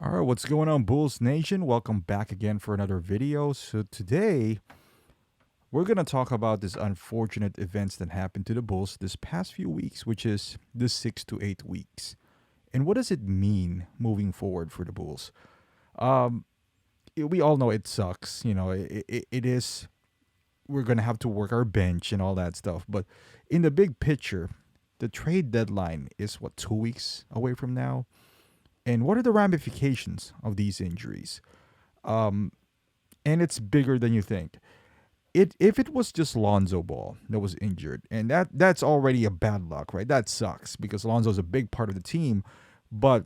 All right, what's going on, Bulls Nation? Welcome back again for another video. So today we're gonna talk about this unfortunate events that happened to the Bulls this past few weeks, which is the 6 to 8 weeks, and what does it mean moving forward for the Bulls? Um, we all know it sucks. It is. We're gonna have to work our bench and all that stuff, but in the big picture, the trade deadline is what 2 weeks away from now. And what are the ramifications of these injuries? Um, and it's bigger than you think. If it was just Lonzo Ball that was injured, and that's already a bad luck, right? That sucks because Lonzo's a big part of the team. But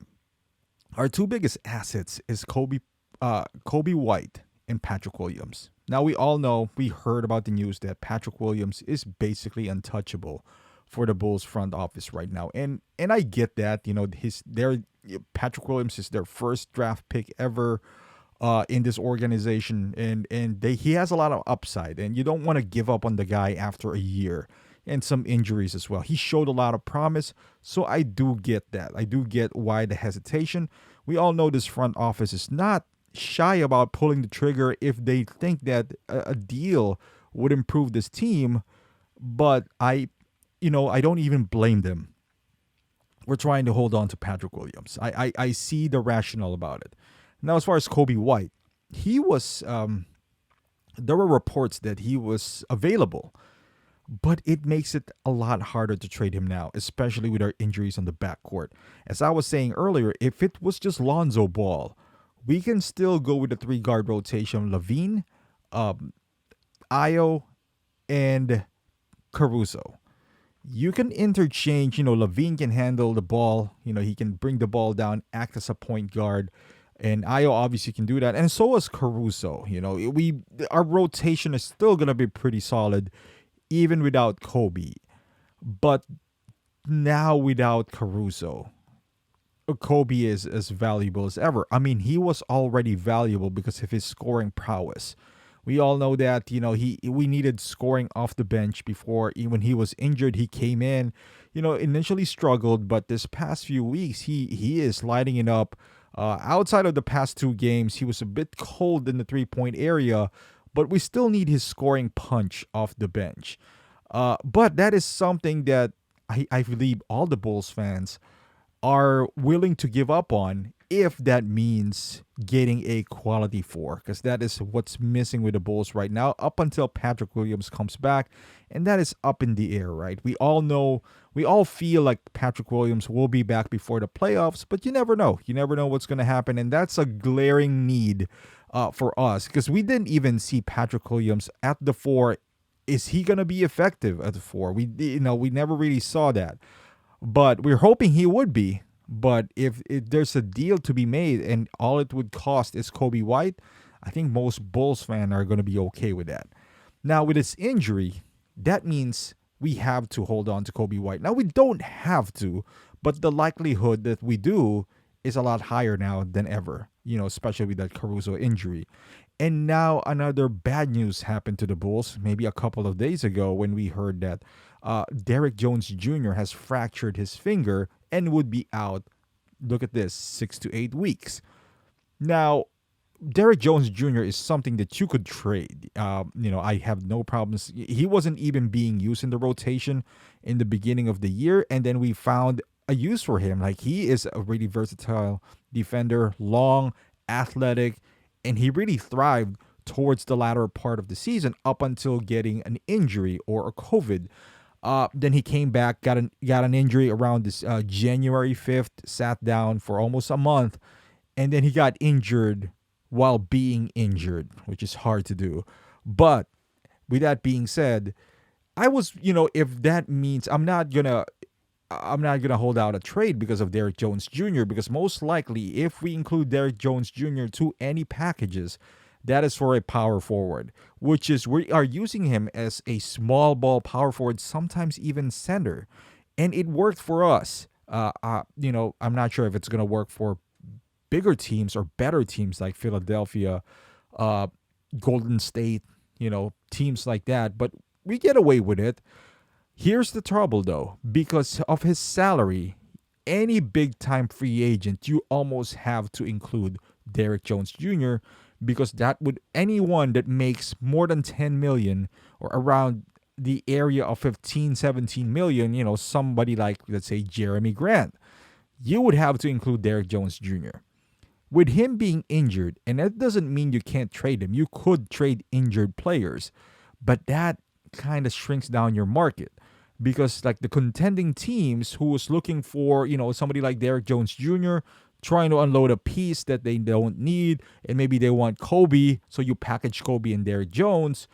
our two biggest assets is Kobe White and Patrick Williams. Now we all know, we heard about the news that Patrick Williams is basically untouchable for the Bulls front office right now. And I get that, his their Patrick Williams is their first draft pick ever in this organization, and he has a lot of upside, and you don't want to give up on the guy after a year and some injuries as well. He showed a lot of promise, so I do get that. I do get why the hesitation. We all know this front office is not shy about pulling the trigger if they think that a deal would improve this team, but I don't even blame them. We're trying to hold on to Patrick Williams. I see the rationale about it. Now, as far as Kobe White, he was there were reports that he was available, but it makes it a lot harder to trade him now, especially with our injuries on the backcourt. As I was saying earlier, if it was just Lonzo Ball, we can still go with the three guard rotation: Levine, Io, and Caruso. You can interchange. Levine can handle the ball. He can bring the ball down, act as a point guard, and Io obviously can do that, and so is Caruso. We our rotation is still gonna be pretty solid, even without Kobe. But now without Caruso, Kobe is as valuable as ever. I mean, he was already valuable because of his scoring prowess. We all know that we needed scoring off the bench before. When he was injured, he came in. Initially struggled, but this past few weeks, he is lighting it up. Outside of the past two games, he was a bit cold in the 3 point area, but we still need his scoring punch off the bench. But that is something that I believe all the Bulls fans are willing to give up on if that means getting a quality four, because that is what's missing with the Bulls right now up until Patrick Williams comes back, and that is up in the air, right? We all know, we all feel like Patrick Williams will be back before the playoffs, but you never know. You never know what's going to happen, and that's a glaring need for us, because we didn't even see Patrick Williams at the four. Is he going to be effective at the four? We never really saw that, but we're hoping he would be. But if there's a deal to be made and all it would cost is Kobe White, I think most Bulls fans are going to be okay with that. Now, with his injury, that means we have to hold on to Kobe White. Now, we don't have to, but the likelihood that we do is a lot higher now than ever, especially with that Caruso injury. And now another bad news happened to the Bulls maybe a couple of days ago when we heard that Derek Jones Jr. has fractured his finger and would be out, look at this, 6 to 8 weeks. Now, Derek Jones Jr. is something that you could trade. I have no problems. He wasn't even being used in the rotation in the beginning of the year, and then we found a use for him. Like, he is a really versatile defender, long, athletic, and he really thrived towards the latter part of the season up until getting an injury or a COVID. Then he came back, got an injury around this January 5th, sat down for almost a month, and then he got injured while being injured, which is hard to do. But with that being said, if that means I'm not gonna hold out a trade because of Derek Jones Jr., because most likely if we include Derek Jones Jr. to any packages, that is for a power forward, which is we are using him as a small ball power forward, sometimes even center, and it worked for us. I'm not sure if it's gonna work for bigger teams or better teams like Philadelphia, Golden State, teams like that, but we get away with it. Here's the trouble though, because of his salary, any big time free agent, you almost have to include Derek Jones Jr. because that would anyone that makes more than 10 million or around the area of 15, 17 million, somebody like, let's say, Jeremy Grant, you would have to include Derek Jones Jr. With him being injured, and that doesn't mean you can't trade him. You could trade injured players, but that kind of shrinks down your market because like the contending teams who was looking for, somebody like Derek Jones Jr. trying to unload a piece that they don't need, and maybe they want Kobe, so you package Kobe and Derek Jones.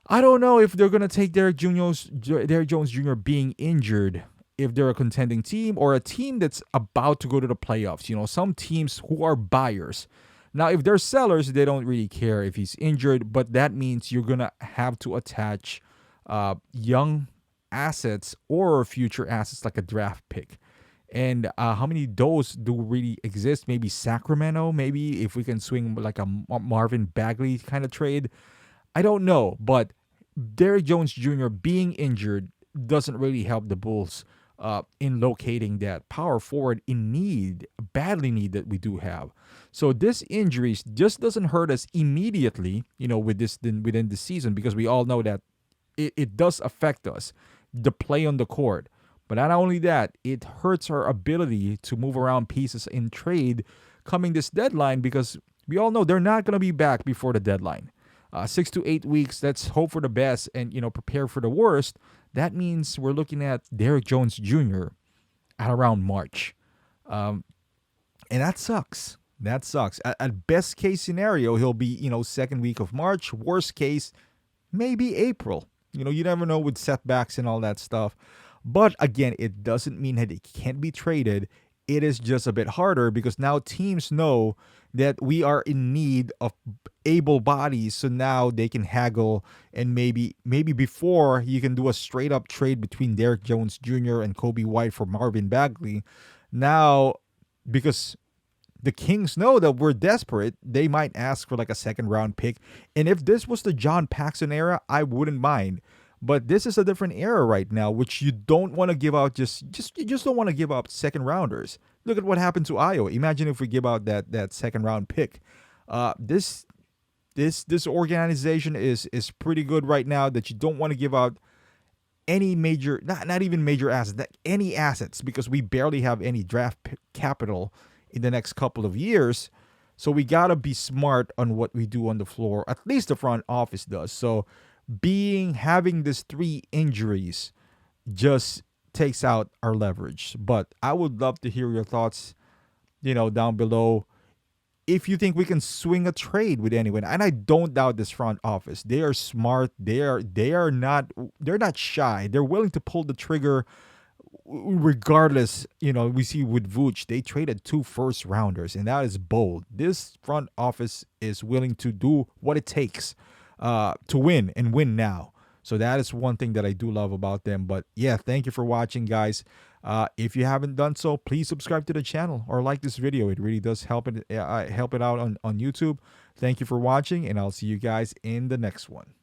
I don't know if they're gonna take Derek Jones Jr. being injured if they're a contending team or a team that's about to go to the playoffs. Some teams who are buyers. Now, if they're sellers, they don't really care if he's injured, but that means you're gonna have to attach young assets or future assets like a draft pick. And how many those do really exist? Maybe Sacramento. Maybe if we can swing like a Marvin Bagley kind of trade. I don't know, but Derrick Jones Jr. being injured doesn't really help the Bulls in locating that power forward in need, badly need that we do have. So this injuries just doesn't hurt us immediately, within the season because we all know that it does affect us, the play on the court. But not only that, it hurts our ability to move around pieces in trade coming this deadline because we all know they're not going to be back before the deadline. 6 to 8 weeks, let's hope for the best and, prepare for the worst. That means we're looking at Derrick Jones Jr. at around March. And that sucks. That sucks. At best case scenario, he'll be, second week of March. Worst case, maybe April. You never know with setbacks and all that stuff. But again, it doesn't mean that it can't be traded. It is just a bit harder because now teams know that we are in need of able bodies, so now they can haggle and maybe before you can do a straight up trade between Derrick Jones Jr. and Kobe White for Marvin Bagley. Now, because the Kings know that we're desperate, they might ask for like a second round pick. And if this was the John Paxson era, I wouldn't mind. But this is a different era right now, which you don't want to give out. You just don't want to give up second rounders. Look at what happened to Iowa. Imagine if we give out that second round pick. This organization is pretty good right now that you don't want to give out any major, not even major assets, any assets because we barely have any draft capital in the next couple of years. So we gotta be smart on what we do on the floor. At least the front office does. So having these 3 injuries just takes out our leverage. But I would love to hear your thoughts, down below. If you think we can swing a trade with anyone, and I don't doubt this front office, they are smart. They're not shy. They're willing to pull the trigger, regardless. We see with Vooch, they traded 2 first rounders, and that is bold. This front office is willing to do what it takes to win and win now. So that is one thing that I do love about them. But yeah, thank you for watching, guys. If you haven't done so, please subscribe to the channel or like this video. It really does help it out on YouTube. Thank you for watching, and I'll see you guys in the next one.